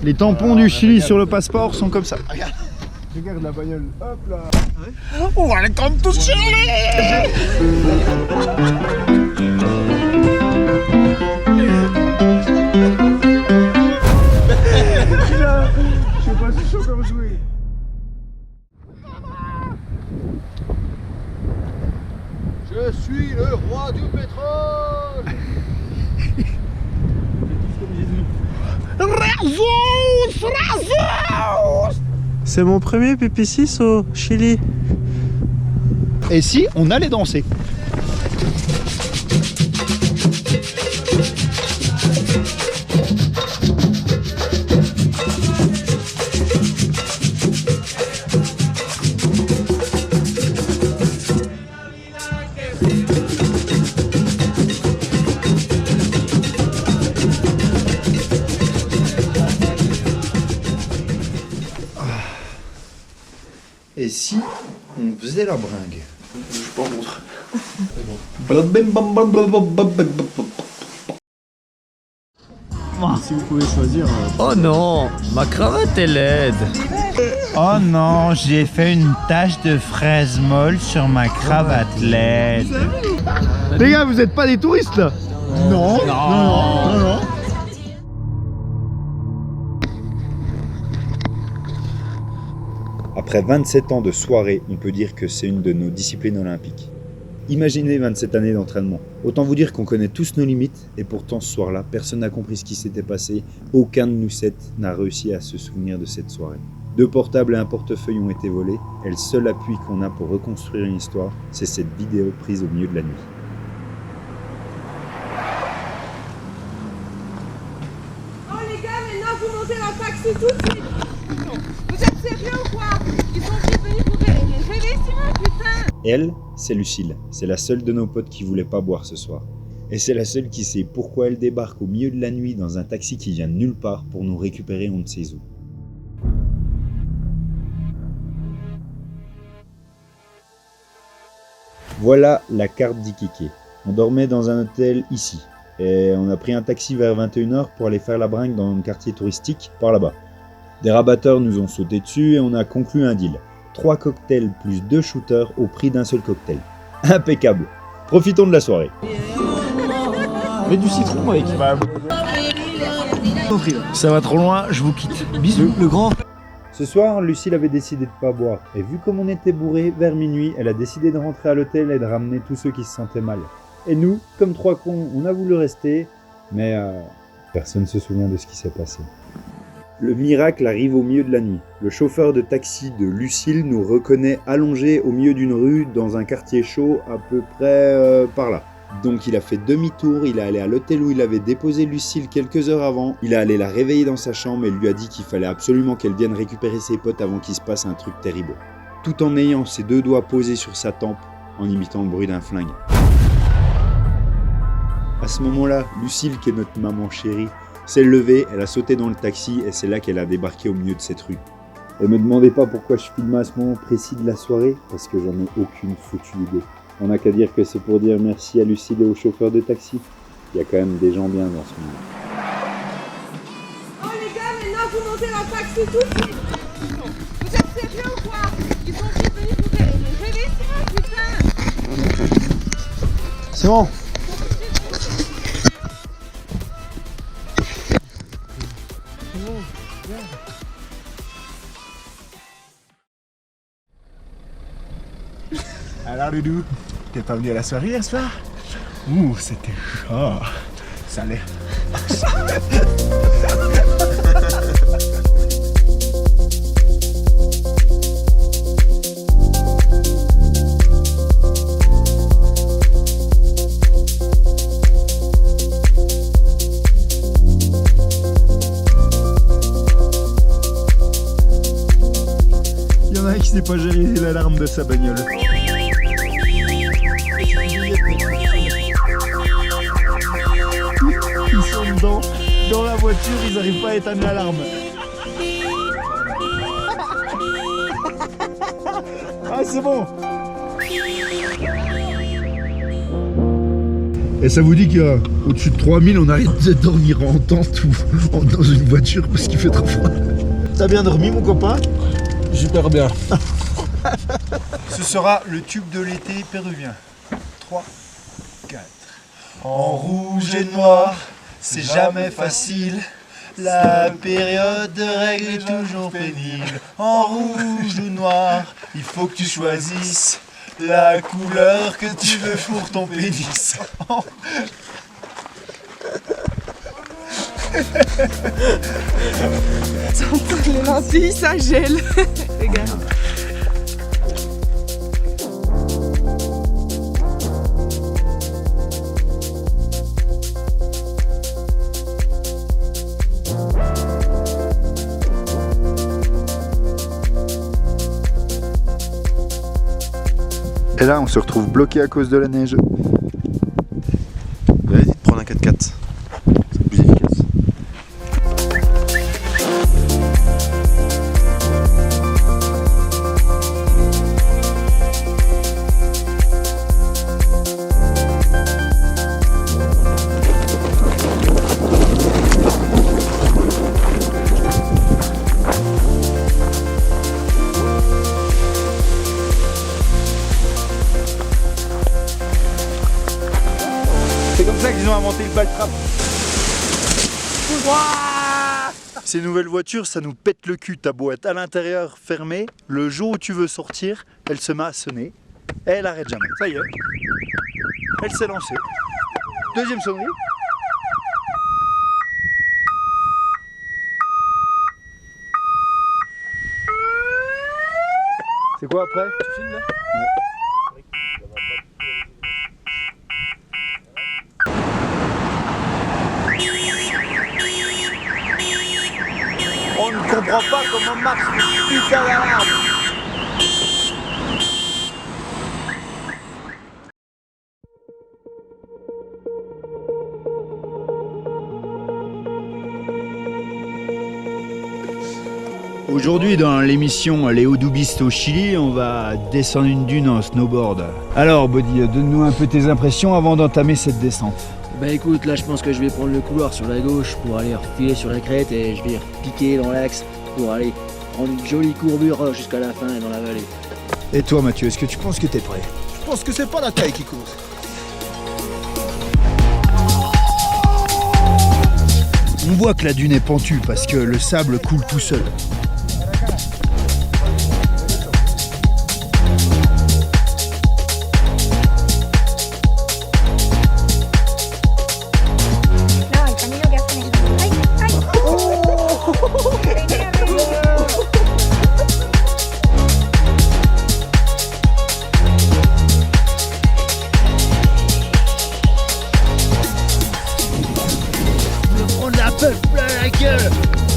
Les tampons du Chili sur le passeport sont comme ça. Regarde la bagnole, hop là. Oh, elle est comme tout Chili. Je sais pas si chaud comme jouer. Je suis le roi du pétrole. C'est mon premier PP6 au Chili. Et si on allait danser? Et si on faisait la bringue? Je suis pas contre. Si vous pouvez choisir. Oh non, ma cravate est laide. Oh non, j'ai fait une tache de fraise molle sur ma cravate laide. Les gars, vous êtes pas des touristes là? Non. Non. Après 27 ans de soirée, on peut dire que c'est une de nos disciplines olympiques. Imaginez 27 années d'entraînement. Autant vous dire qu'on connaît tous nos limites, et pourtant ce soir-là, personne n'a compris ce qui s'était passé. Aucun de nous 7 n'a réussi à se souvenir de cette soirée. 2 portables et un portefeuille ont été volés, et le seul appui qu'on a pour reconstruire une histoire, c'est cette vidéo prise au milieu de la nuit. Oh les gars, maintenant vous montez dans le taxi tout de suite. Vous êtes sérieux ou quoi? Ils sont tous venus pour rêver Simon, putain. Elle, c'est Lucille. C'est la seule de nos potes qui voulait pas boire ce soir. Et c'est la seule qui sait pourquoi elle débarque au milieu de la nuit dans un taxi qui vient de nulle part pour nous récupérer on ne sait où. Voilà la carte d'Iquique. On dormait dans un hôtel ici. Et on a pris un taxi vers 21h pour aller faire la bringue dans un quartier touristique par là-bas. Des rabatteurs nous ont sauté dessus et on a conclu un deal. 3 cocktails plus 2 shooters au prix d'un seul cocktail. Impeccable. Profitons de la soirée. Mets du citron avec. Ça va trop loin, je vous quitte. Bisous. Le grand. Ce soir, Lucille avait décidé de pas boire. Et vu comme on était bourrés, vers minuit, elle a décidé de rentrer à l'hôtel et de ramener tous ceux qui se sentaient mal. Et nous, comme 3 cons, on a voulu rester, mais personne ne se souvient de ce qui s'est passé. Le miracle arrive au milieu de la nuit. Le chauffeur de taxi de Lucille nous reconnaît allongés au milieu d'une rue dans un quartier chaud à peu près par là. Donc il a fait demi-tour, il est allé à l'hôtel où il avait déposé Lucille quelques heures avant, il est allé la réveiller dans sa chambre et lui a dit qu'il fallait absolument qu'elle vienne récupérer ses potes avant qu'il se passe un truc terrible. Tout en ayant ses 2 doigts posés sur sa tempe en imitant le bruit d'un flingue. À ce moment-là, Lucille, qui est notre maman chérie, s'est levée, elle a sauté dans le taxi et c'est là qu'elle a débarqué au milieu de cette rue. Et me demandez pas pourquoi je filme à ce moment précis de la soirée, parce que j'en ai aucune foutue idée. On n'a qu'à dire que c'est pour dire merci à Lucille et au chauffeur de taxi. Il y a quand même des gens bien dans ce monde. Oh les gars, maintenant vous montez dans le taxi tout de suite. Vous êtes sérieux ou quoi? Ils sont tous venus pour rêver Simon, putain. C'est bon. Alors Doudou, t'es pas venu à la soirée hier soir? Ouh, c'était chaud. Ça allait. Il y en a un qui sait pas gérer l'alarme de sa bagnole. Ils sont dans la voiture, ils n'arrivent pas à éteindre l'alarme. Ah c'est bon. Et ça vous dit qu'au-dessus de 3000, on arrête de dormir en tente ou dans une voiture parce qu'il fait trop froid. T'as bien dormi, mon copain? Super bien. Ce sera le tube de l'été péruvien. 3, 4. En rouge et noir, c'est jamais facile. La période de règle est toujours pénible. En rouge ou noir, il faut que tu choisisses la couleur que tu veux pour ton pénis. Les lentilles, ça gèle. Regarde. Et là, on se retrouve bloqué à cause de la neige. J'avais dit de prendre un 4x4. C'est plus efficace. C'est comme ça qu'ils ont inventé le baltrap. Ces nouvelles voitures, ça nous pète le cul. Ta boîte à l'intérieur fermée, le jour où tu veux sortir, elle se met à sonner. Et elle arrête jamais. Ça y est. Elle s'est lancée. Deuxième sonnerie. C'est quoi après? Tu filmes là? On ne comprend pas comment marche ce putain d'alarme. Aujourd'hui, dans l'émission Les Hauts-Doubistes au Chili, on va descendre une dune en snowboard. Alors, Bodhi, donne-nous un peu tes impressions avant d'entamer cette descente. Bah écoute, là je pense que je vais prendre le couloir sur la gauche pour aller refiler sur la crête et je vais repiquer dans l'axe pour aller prendre une jolie courbure jusqu'à la fin et dans la vallée. Et toi, Mathieu, est-ce que tu penses que t'es prêt? Je pense que c'est pas la taille qui compte. On voit que la dune est pentue parce que le sable coule tout seul.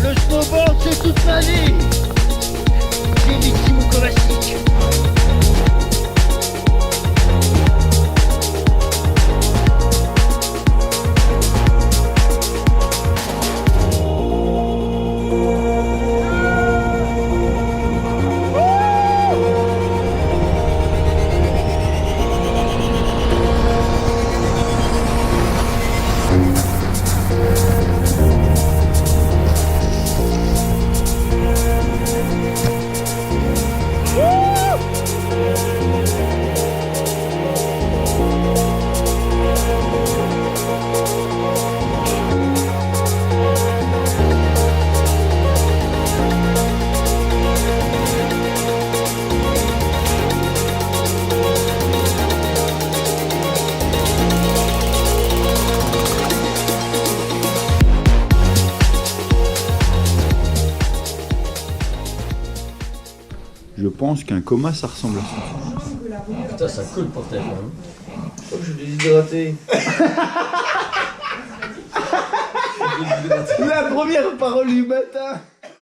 Le snowboard, c'est toute ma vie. J'ai Niki Kovacic. Je pense qu'un coma, ça ressemble à ça. Putain, ça colle pour ta femme. Oh, je vais déshydrater. La première parole du matin.